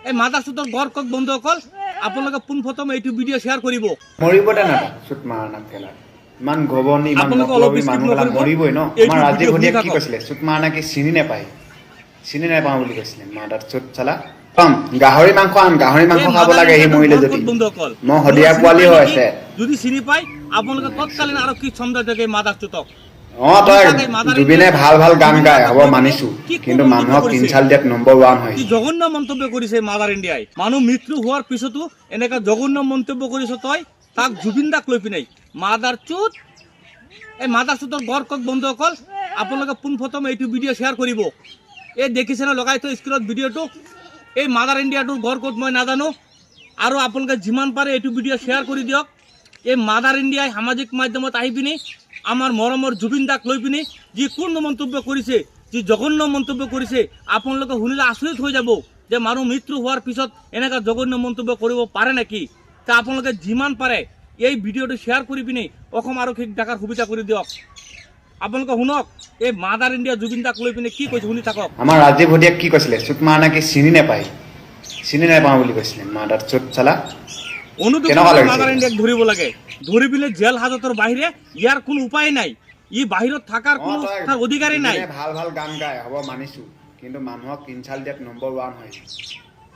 এই মাদাৰ চুটৰ ঘৰ কক বন্ধুসকল আপোনালোকে পোনপ্ৰথমে এইটো ভিডিঅ' শ্বেয়াৰ কৰিব। মৰিব দে না চুট মাৰা না খেলা ইমান গবনি ইমান আপোনালোকে অলপ মতলবী skip মানুহ নকৰিব। মৰিবই ন। এইটো আমাৰ ৰাজীৱ ভিডিঅ' ভটিয়াক শুনি কি থাকক। কৈছিলে চুট মাৰা নাকি চিনি নাপাওঁ বুলি কৈছিলে মাদাৰ চুট চালা কম গাহৰি মাংস আন গাহৰি মাংস খাব লাগে সি মৰিলে যদি বন্ধুসকল মই সদিয়া পোৱালি হৈ আছে যদি চিনি পায় আপোনালোকে তৎকালীন আৰক্ষী চমদা থাকে মাদাৰ চুটক। তই জুবিনে ভাল ভাল গান গায় হ'ব মানিছো কিন্তু মানুহক ইনচাল্ট দিয়াত নম্বৰ 1 হয় কি জঘন্য মন্তব্য কৰিছে মাদাৰ ইণ্ডিয়াই। মানুহ মৃত্যু হোৱাৰ পিছতো এনেকা জঘন্য মন্তব্য কৰিছ তই তাক জুবিন দাক লৈ পিনাই মাদাৰ চুট। এই মাদাৰ চুটৰ ঘৰ কক বন্ধুসকল আপোনালোকে পোনপ্ৰথমে এইটো ভিডিঅ' শ্বেয়াৰ কৰিব। এই দেখিছে ন লগাই থৈ স্ক্ৰীনত ভিডিঅ'টো। এই মাদাৰ ইণ্ডিয়াটোৰ ঘৰ ক'ত মই নাজানো আৰু আপোনালোকে যিমান পাৰে এইটো ভিডিঅ' শ্বেয়াৰ কৰি দিয়ক। এই মাদাৰ ইণ্ডিয়াই সামাজিক মাধ্যমত আহি পিনি আমাৰ মৰমৰ জুবিন দাক লৈ পিনি যি কোন মন্তব্য কৰিছে যি জঘন্য মন্তব্য কৰিছে আপোনালোকে শুনিলে আচৰিত হৈ যাব যে মানুহ মৃত্যু হোৱাৰ পিছত এনেকুৱা জঘন্য মন্তব্য কৰিব পাৰে নেকি। তা আপোনালোকে যিমান পাৰে এই ভিডিঅ'টো শ্বেয়াৰ কৰি পিনি অসম আৰক্ষীক ডাকাৰ সুবিধা কৰি দিয়ক। আপোনালোকে শুনক এই মাদাৰ ইণ্ডিয়া জুবিন দাক লৈ পিনি কি কৈছে শুনি থাকক। আমাৰ ৰাজীৱ ভটিয়াক কি কৈছিলে চুট মাৰা নাকি চিনি নাপাওঁ বুলি কৈছিলে মাদাৰ চুট চালা মাদাৰ ইণ্ডিয়াক ধৰিব লাগে। ধৰি পিনে জেল হাজতৰ বাহিৰে ইয়াৰ কোনো উপায় নাই। ই বাহিৰত থকাৰ কোনো অধিকাৰেই নাই। ভাল ভাল গান গায় হ'ব মানিছো কিন্তু মানুহক ইনচাল্ট দিয়াত নম্বৰ 1 হয়।